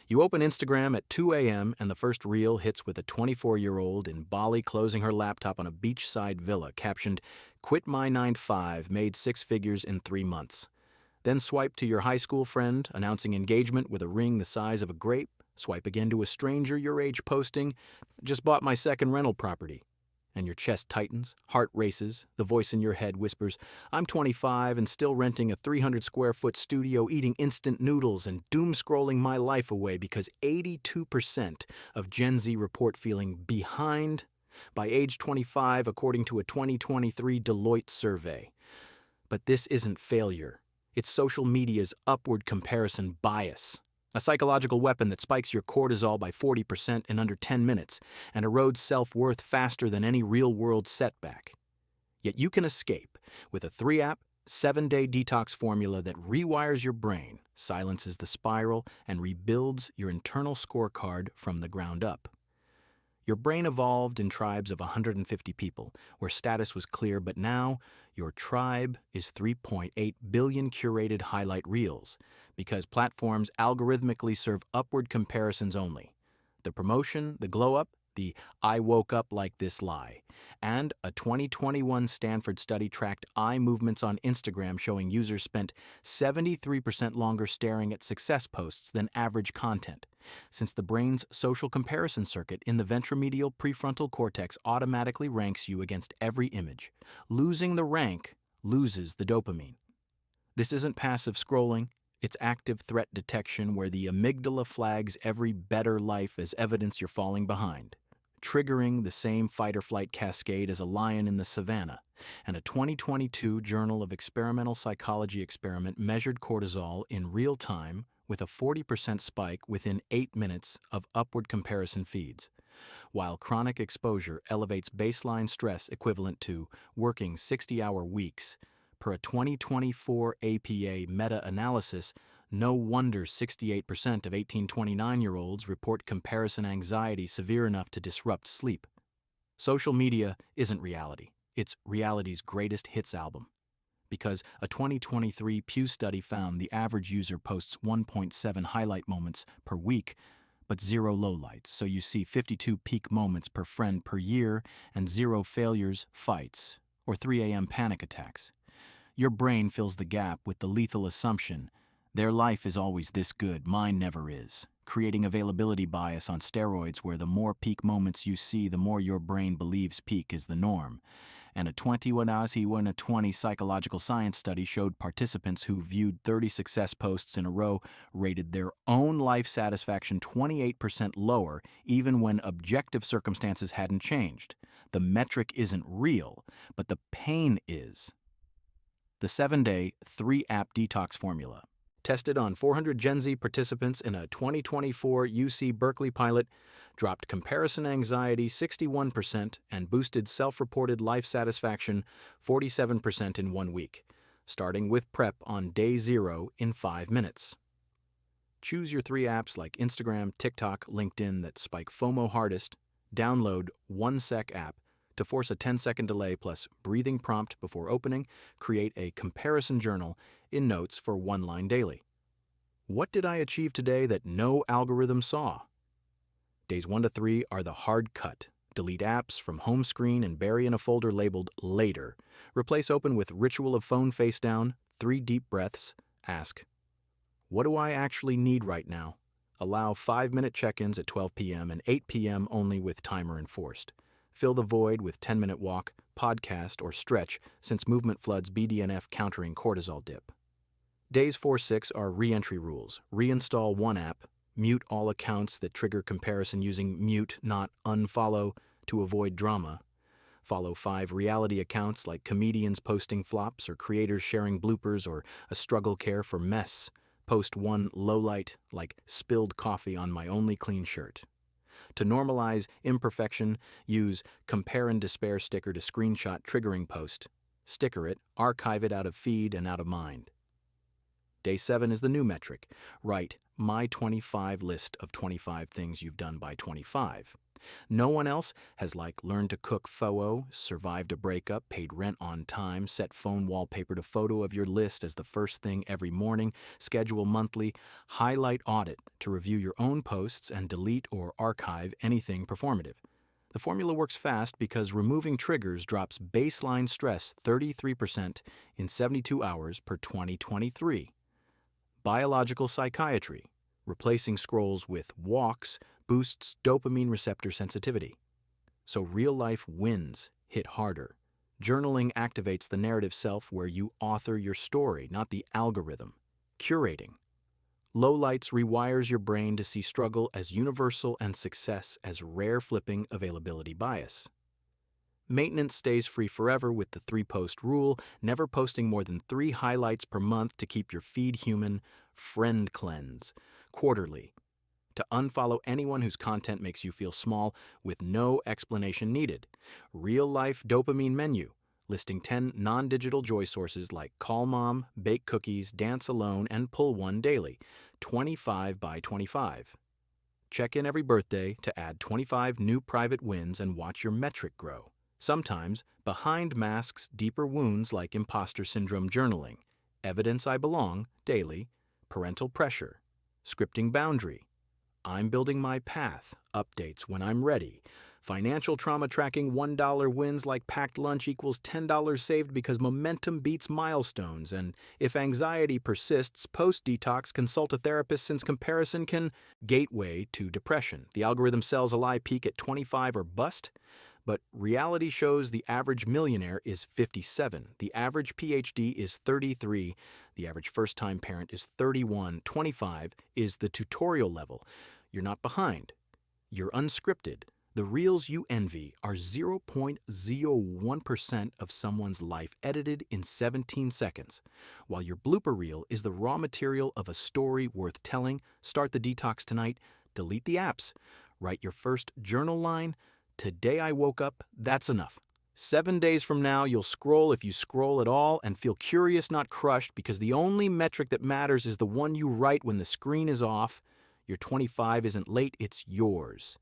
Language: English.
You open Instagram at 2 a.m. and the first reel hits with a 24-year-old in Bali closing her laptop on a beachside villa captioned, "Quit my 9-to-5, made 6 figures in 3 months." Then swipe to your high school friend announcing engagement with a ring the size of a grape. Swipe again to a stranger your age posting, "Just bought my second rental property." And your chest tightens, heart races, the voice in your head whispers, "I'm 25 and still renting a 300-square-foot studio, eating instant noodles and doom-scrolling my life away because 82% of Gen Z report feeling behind by age 25 according to a 2023 Deloitte survey." But this isn't failure. It's social media's upward comparison bias. A psychological weapon that spikes your cortisol by 40% in under 10 minutes and erodes self-worth faster than any real-world setback. Yet you can escape with a 3-app, 7-day detox formula that rewires your brain, silences the spiral, and rebuilds your internal scorecard from the ground up. Your brain evolved in tribes of 150 people, where status was clear, but now your tribe is 3.8 billion curated highlight reels, because platforms algorithmically serve upward comparisons only. The promotion, the glow-up, the "I woke up like this" lie. And a 2021 Stanford study tracked eye movements on Instagram showing users spent 73% longer staring at success posts than average content, since the brain's social comparison circuit in the ventromedial prefrontal cortex automatically ranks you against every image. Losing the rank loses the dopamine. This isn't passive scrolling. It's active threat detection where the amygdala flags every better life as evidence you're falling behind, triggering the same fight-or-flight cascade as a lion in the savannah. And a 2022 Journal of Experimental Psychology experiment measured cortisol in real time with a 40% spike within 8 minutes of upward comparison feeds, while chronic exposure elevates baseline stress equivalent to working 60-hour weeks. Per a 2024 APA meta-analysis, no wonder 68% of 18-29-year-olds report comparison anxiety severe enough to disrupt sleep. Social media isn't reality. It's reality's greatest hits album. Because a 2023 Pew study found the average user posts 1.7 highlight moments per week, but 0 lowlights, so you see 52 peak moments per friend per year and 0 failures, fights, or 3 a.m. panic attacks. Your brain fills the gap with the lethal assumption, "Their life is always this good, mine never is," creating availability bias on steroids where the more peak moments you see, the more your brain believes peak is the norm. And a 2020 psychological science study showed participants who viewed 30 success posts in a row rated their own life satisfaction 28% lower, even when objective circumstances hadn't changed. The metric isn't real, but the pain is. The 7-day, 3-app detox formula, tested on 400 Gen Z participants in a 2024 UC Berkeley pilot, dropped comparison anxiety 61% and boosted self-reported life satisfaction 47% in 1 week, starting with prep on day 0 in 5 minutes. Choose your 3 apps like Instagram, TikTok, LinkedIn that spike FOMO hardest. Download 1Sec app to force a 10-second delay plus breathing prompt before opening. Create a comparison journal in Notes for 1 line daily. What did I achieve today that no algorithm saw? Days 1 to 3 are the hard cut. Delete apps from home screen and bury in a folder labeled Later. Replace open with ritual of phone face down, 3 deep breaths. Ask, what do I actually need right now? Allow 5-minute check-ins at 12 p.m. and 8 p.m. only with timer enforced. Fill the void with 10-minute walk, podcast, or stretch since movement floods BDNF countering cortisol dip. Days 4-6 are re-entry rules. Reinstall 1 app, mute all accounts that trigger comparison using mute, not unfollow, to avoid drama. Follow 5 reality accounts like comedians posting flops or creators sharing bloopers or a struggle care for mess. Post 1 lowlight like spilled coffee on my only clean shirt. To normalize imperfection, use compare and despair sticker to screenshot triggering post. Sticker it, archive it out of feed and out of mind. Day 7 is the new metric. Write my 25 list of 25 things you've done by 25. No one else has learned to cook pho, survived a breakup, paid rent on time, set phone wallpaper to photo of your list as the first thing every morning, schedule monthly, highlight audit to review your own posts and delete or archive anything performative. The formula works fast because removing triggers drops baseline stress 33% in 72 hours per 2023. Biological psychiatry. Replacing scrolls with walks boosts dopamine receptor sensitivity. So real-life wins hit harder. Journaling activates the narrative self where you author your story, not the algorithm. Curating. Low lights rewires your brain to see struggle as universal and success as rare flipping availability bias. Maintenance stays free forever with the 3-post rule, never posting more than 3 highlights per month to keep your feed human. Friend cleanse. Quarterly. To unfollow anyone whose content makes you feel small with no explanation needed. Real-life dopamine menu, listing 10 non-digital joy sources like Call Mom, Bake Cookies, Dance Alone, and Pull One daily, 25 by 25. Check in every birthday to add 25 new private wins and watch your metric grow. Sometimes, behind masks deeper wounds like imposter syndrome journaling, evidence I belong daily, parental pressure, scripting boundary, I'm building my path, updates when I'm ready, financial trauma tracking $1 wins like packed lunch equals $10 saved because momentum beats milestones, and if anxiety persists post-detox, consult a therapist since comparison can gateway to depression. The algorithm sells a lie peak at 25 or bust, but reality shows the average millionaire is 57, the average PhD is 33, the average first-time parent is 31, 25 is the tutorial level. You're not behind. You're unscripted. The reels you envy are 0.01% of someone's life edited in 17 seconds, while your blooper reel is the raw material of a story worth telling. Start the detox tonight. Delete the apps. Write your first journal line. Today I woke up, that's enough. 7 days from now, you'll scroll if you scroll at all and feel curious, not crushed, because the only metric that matters is the one you write when the screen is off. Your 25 isn't late, it's yours.